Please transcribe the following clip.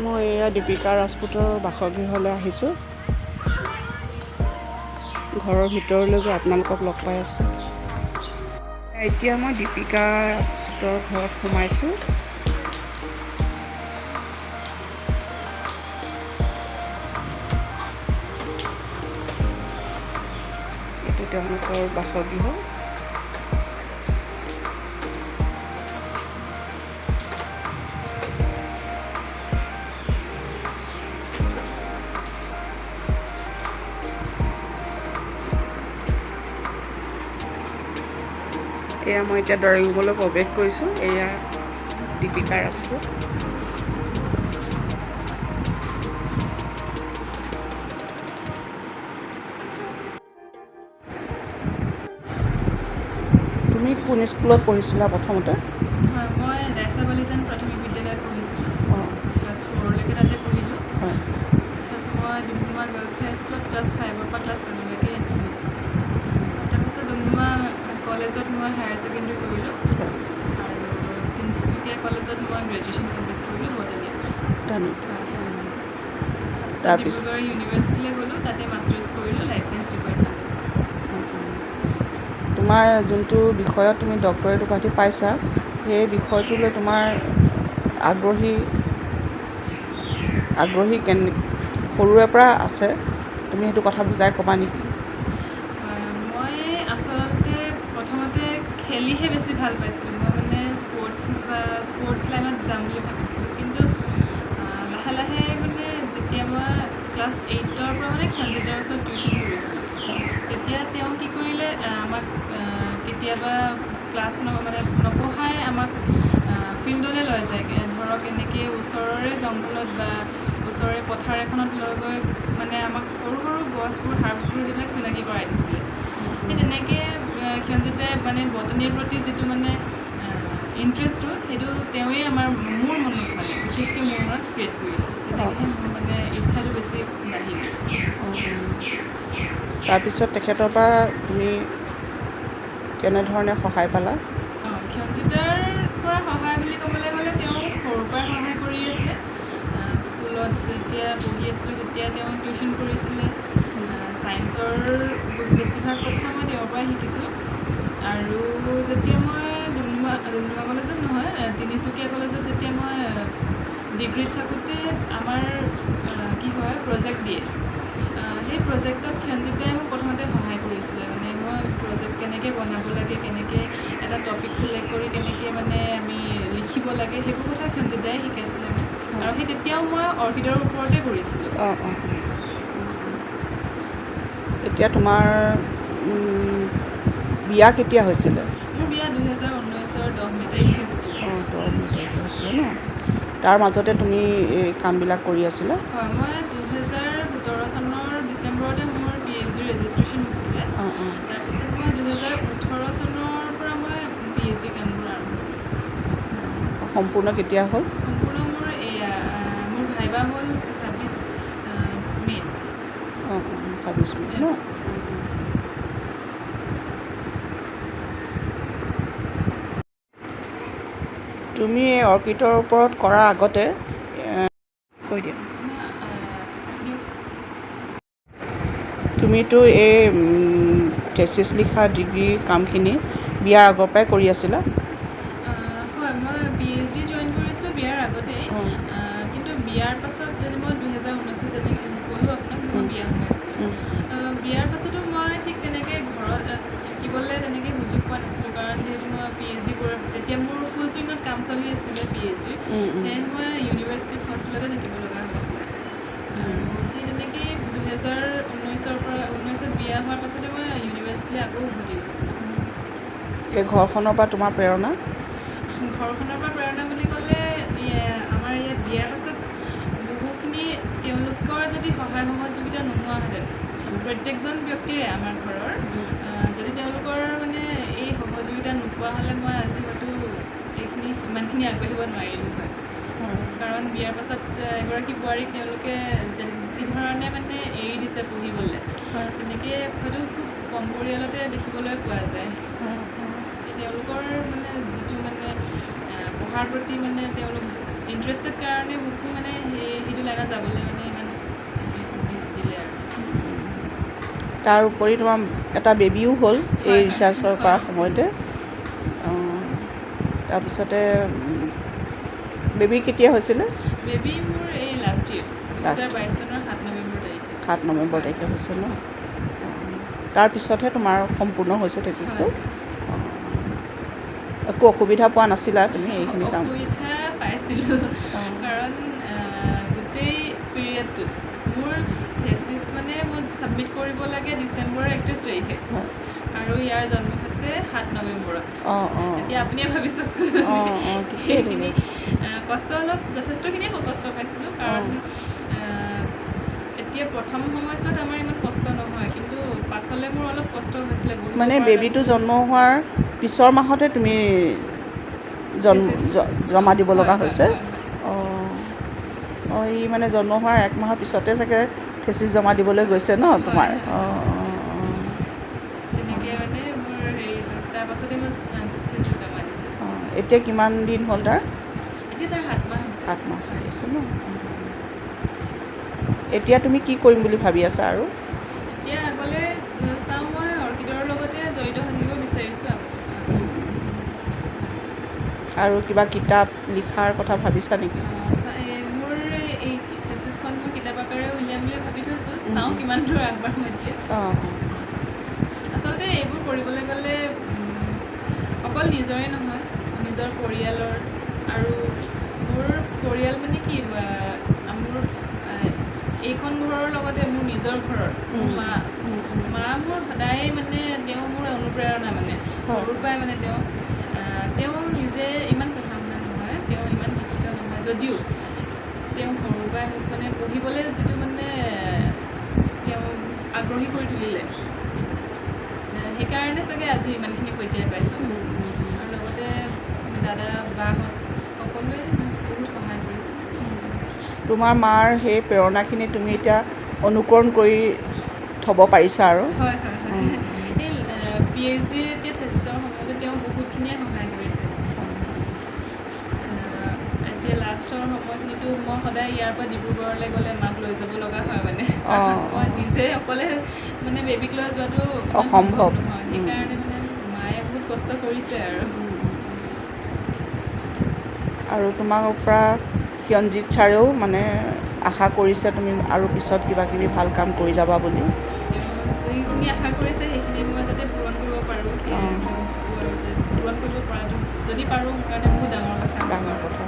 মই এয়া দীপিকা ৰাজপুতৰ বাসগৃহলৈ আহিছোঁ। ঘৰৰ ভিতৰলৈ গৈ আপোনালোকক লগ পাই আছোঁ। এতিয়া মই দীপিকা ৰাজপুতৰ ঘৰত সোমাইছোঁ। এইটো তেওঁলোকৰ বাসগৃহ। এয়া মই এতিয়া ড্ৰয়িং ৰুমলৈ প্ৰৱেশ কৰিছোঁ। এয়া দীপিকা ৰাজপুত। তুমি কোন স্কুলত পঢ়িছিলা প্ৰথমতে? মই দাইচাবালিজান প্ৰাথমিক বিদ্যালয়ত পঢ়িছিলোঁ। ক্লাছ 4লৈকে তাতে পঢ়িলোঁ। তাৰপিছত মই ডুমডুমা গাৰ্লছ হাই স্কুলত ক্লাছ 5ৰ পৰা ক্লাছ 10লৈকে পঢ়িছিলোঁ। তাৰপিছত ডুমডুমা কলেজত মই হায়াৰ ছেকেণ্ডেৰী কৰিলোঁ আৰু তিনিচুকীয়া কলেজত মই গ্ৰেজুৱেশ্যন কমপ্লিট কৰিলোঁ বটানীত। তাৰপিছত ডিব্ৰুগড় ইউনিভাৰ্চিটিলৈ গ'লোঁ, তাতে মাষ্টাৰ্ছ কৰিলোঁ লাইফ ছায়েন্স ডিপাৰ্টমেণ্ট। তোমাৰ যোনটো বিষয়ত তুমি ডক্টৰেট উপাধি পাইছা, সেই বিষয়টোলৈ তোমাৰ আগ্ৰহী সৰুৰে পৰা আছে, তুমি সেইটো কথা বুজাই ক'বা নেকি? মই আচলতে প্ৰথমতে খেলিহে বেছি ভাল পাইছিলোঁ। মই মানে স্পৰ্টছ লাইনত যাম বুলি ভাবিছিলোঁ, কিন্তু লাহে লাহে মানে যেতিয়া মই ক্লাছ 8ৰ পৰা মানে খঞ্জিতাৰ ওচৰত টিউশ্যন কৰিছিলোঁ, তেতিয়া তেওঁ কি কৰিলে, আমাক কেতিয়াবা ক্লাছ নপঢ়াই আমাক ফিল্ডলৈ লৈ যায়গৈ। ধৰক এনেকৈ ওচৰৰে জংঘলত বা ওচৰৰে পথাৰ এখনত লৈ গৈ মানে আমাক সৰু সৰু গছবোৰ হাৰ্বছবোৰ সেইবিলাক চিনাকি কৰাই দিছিলে। সেই তেনেকৈ খঞ্জিতাই মানে বটানীৰ প্ৰতি যিটো মানে ইণ্টাৰেষ্টটো, সেইটো তেওঁৱেই মোৰ মনত মানে বিশেষকৈ মোৰ মনত ক্ৰিয়েট কৰিলে। তেনেকৈ মোৰ মানে ইচ্ছাটো বেছি বাঢ়িল। তাৰপিছত তেখেতৰ পৰা তুমি কেনেধৰণে সহায় পালা? খঞ্জিতাৰ পৰা সহায় বুলি ক'বলৈ গ'লে তেওঁ সৰুৰ পৰাই সহায় কৰি আছে। স্কুলত যেতিয়া পঢ়ি আছিলোঁ তেতিয়া তেওঁ টিউশ্যন কৰিছিলে। ছায়েন্সৰ বেছিভাগ কথা মই তেওঁৰ পৰাই শিকিছোঁ। আৰু যেতিয়া মই ডুমডুমা কলেজত নহয়, তিনিচুকীয়া কলেজত যেতিয়া মই ডিগ্ৰীত থাকোঁতে আমাৰ কি হয়, প্ৰজেক্ট দিয়ে। সেই প্ৰজেক্টত খঞ্জিতাই মোক প্ৰথমতে সহায় কৰিছিলে। মানে মই প্ৰজেক্ট কেনেকৈ বনাব লাগে, কেনেকৈ এটা টপিক চিলেক্ট কৰি কেনেকৈ মানে আমি লিখিব লাগে, সেইবোৰ কথা খঞ্জিতাই শিকাইছিলে মোক। আৰু সেই তেতিয়াও মই অৰ্কিডৰ ওপৰতে কৰিছিলোঁ। এতিয়া তোমাৰ বিয়া কেতিয়া হৈছিলে? মোৰ বিয়া 2019ৰ 10 মে' তাৰিখে হৈছিলে। 10 মে' তাৰিখে হৈছিলে ন? তাৰ মাজতে তুমি এই কামবিলাক কৰি আছিলা? হয়, মই 2017 চনৰ ডিচেম্বৰতে মোৰ PhD ৰেজিষ্ট্ৰেশ্যন হৈছিলে। তাৰপিছত মই 2018 চনৰ পৰা মই PhD কামবোৰ আৰম্ভ কৰিছিলোঁ। সম্পূৰ্ণ কেতিয়া হ'ল? সম্পূৰ্ণ মোৰ ভাইবা হ'ল 26 মে'ত। 26 মে' ন? তুমি এই অৰ্কিডৰ ওপৰত কৰাৰ আগতে কৈ দিয়া, তুমিতো এই থেচিছ লিখা ডিগ্ৰী কামখিনি বিয়াৰ আগৰ পৰাই কৰি আছিলা? হয়, মই PhD জইন কৰিছিলোঁ বিয়াৰ আগতেই। কিন্তু বিয়াৰ পাছত যদি মই 2019 যেনেকৈ ক'লোঁ আপোনাক, মই বিয়া সোমাইছিলোঁ। বিয়াৰ পাছতো মই ঠিক তেনেকৈ ঘৰত থাকিবলৈ তেনেকৈ সুযোগ পোৱা নাছিলোঁ। কাৰণ যিহেতু মই PhD তেতিয়া মোৰ ফুল চুইঙত কাম চলি আছিলে PhD, সেয়ে মই ইউনিভাৰ্চিটিত হোষ্টেলতে থাকিব লগা হৈছিলে। আৰু সেই তেনেকেই 2019ত বিয়া হোৱাৰ পাছতে মই ইউনিভাৰ্চিটিলৈ আকৌ উভতি গৈছিলোঁ। এই ঘৰখনৰ পৰা তোমাৰ প্ৰেৰণা? ঘৰখনৰ পৰা প্ৰেৰণা বুলি ক'লে, আমাৰ ইয়াত বিয়াৰ পাছত বহুখিনি তেওঁলোকৰ যদি সহায় সহযোগিতা নোহোৱাহেঁতেন, প্ৰত্যেকজন ব্যক্তিৰে আমাৰ ঘৰৰ যদি তেওঁলোকৰ মানে এই সহযোগিতা নোপোৱা হ'লে মই আজি হয়তো ইমানখিনি আগবাঢ়িব নোৱাৰিলোঁ হয়। কাৰণ বিয়াৰ পাছত এগৰাকী বোৱাৰীক তেওঁলোকে যি ধৰণে মানে এৰি দিছে পঢ়িবলৈ, তেনেকৈ হয়তো খুব কম পৰিয়ালতে দেখিবলৈ পোৱা যায়। তেওঁলোকৰ মানে যিটো মানে পঢ়াৰ প্ৰতি মানে তেওঁলোক ইণ্টাৰেষ্টেড কাৰণে মোকো মানে সেই পৰা যাবলৈ মানে ইমান দিলে আৰু তাৰ উপৰি তোমাৰ এটা বেবীও হ'ল এই ৰিচাৰ্চৰ কৰা সময়তে। তাৰপিছতে বেবী কেতিয়া হৈছিলে? বেবী মোৰ এই লাষ্ট ইয়েৰ 2022 চনৰ 7 নৱেম্বৰ তাৰিখে হৈছে ন? তাৰপিছতহে তোমাৰ সম্পূৰ্ণ হৈছে থেচিছটো। একো অসুবিধা পোৱা নাছিলা তুমি এইখিনি কাম? অসুবিধা পাইছিলোঁ কাৰণ গোটেই পিৰিয়ডটোত মোৰ থেচিছ মানে মই ছাবমিট কৰিব লাগে ডিচেম্বৰৰ 31 তাৰিখে আৰু ইয়াৰ জন্ম হৈছে 7 নৱেম্বৰত। এতিয়া আপুনিয়ে ভাবিছোঁ সেইখিনি কষ্ট অলপ যথেষ্টখিনিয়ে কষ্ট পাইছিলোঁ কাৰণ এতিয়া প্ৰথম সময়ছোৱাত আমাৰ ইমান কষ্ট নহয়, কিন্তু পাছলৈ মোৰ অলপ কষ্ট হৈছিলে। মানে বেবীটো জন্ম হোৱাৰ পিছৰ মাহতে তুমি জমা দিব লগা হৈছে? ই মানে জন্ম হোৱাৰ 1 মাহৰ পিছতে চাগে থেচিছ জমা দিবলৈ গৈছে ন তোমাৰ? তেনেকৈ মানে মোৰ তাৰ পাছতে মই থেচিছ জমা দিছোঁ। এতিয়া কিমান দিন হ'ল তাৰ? এতিয়া তাৰ 7 মাহ হৈছে। 7 মাহ চলি আছে ন? এতিয়া তুমি কি কৰিম বুলি ভাবি আছা আৰু? এতিয়া আগলৈ চাওঁ, মই অৰ্কিডৰ লগতে জড়িত হৈ থাকিব বিচাৰিছোঁ আগলৈ। আৰু কিবা কিতাপ লিখাৰ কথা ভাবিছা নেকি? মোৰ এই থেচিছখন মই কিতাপ আকাৰে উলিয়াম বুলি ভাবি থৈছোঁ। চাওঁ কিমান দূৰ আগবাঢ়োঁ এতিয়া। আচলতে এইবোৰ কৰিবলৈ গ'লে অকল নিজৰে নহয়, নিজৰ পৰিয়ালৰ আৰু মোৰ পৰিয়াল মানে কি মোৰ এইখন ঘৰৰ লগতে মোৰ নিজৰ ঘৰৰ মা মোৰ সদায় মানে তেওঁ মোৰ অনুপ্ৰেৰণা। মানে সৰুৰ পৰাই মানে তেওঁ নিজে ইমান পঢ়া শুনা নহয়, তেওঁ ইমান শিক্ষিত নহয় যদিও তেওঁ সৰুৰ পৰাই মোক মানে পঢ়িবলৈ যিটো মানে তেওঁ আগ্ৰহী কৰি তুলিলে, সেইকাৰণে চাগে আজি ইমানখিনি পৰ্যায় পাইছোঁ। আৰু লগতে দাদা বাহঁত সকলোৱে বহুত সহায় কৰিছে। তোমাৰ মাৰ সেই প্ৰেৰণাখিনি তুমি এতিয়া অনুকৰণ কৰি থ'ব পাৰিছা আৰু? হয়। এই PhD এতিয়া থেচিছৰ সময়তে তেওঁ বহুতখিনিয়ে সহায় কৰিছে। এতিয়া লাষ্টৰ সময়খিনিতো মই সদায় ইয়াৰ পৰা ডিব্ৰুগড়লৈ গ'লে মাক লৈ যাব লগা হয়। মানে মই নিজে অকলে মানে বেবীক লৈ যোৱাটো অসম্ভৱ নহয়, সেইকাৰণে মানে মায়ে বহুত কষ্ট কৰিছে আৰু তোমাৰ পৰা হিয়নজিৎ ছাৰেও মানে আশা কৰিছে তুমি আৰু পিছত কিবা কিবি ভাল কাম কৰি যাবা বুলি। যিখিনি আশা কৰিছে সেইখিনি মই যাতে পূৰণ কৰিব পাৰোঁ, পূৰণ কৰিব পৰাটো যদি পাৰোঁ মোৰ কাৰণে বহুত ডাঙৰ কথা।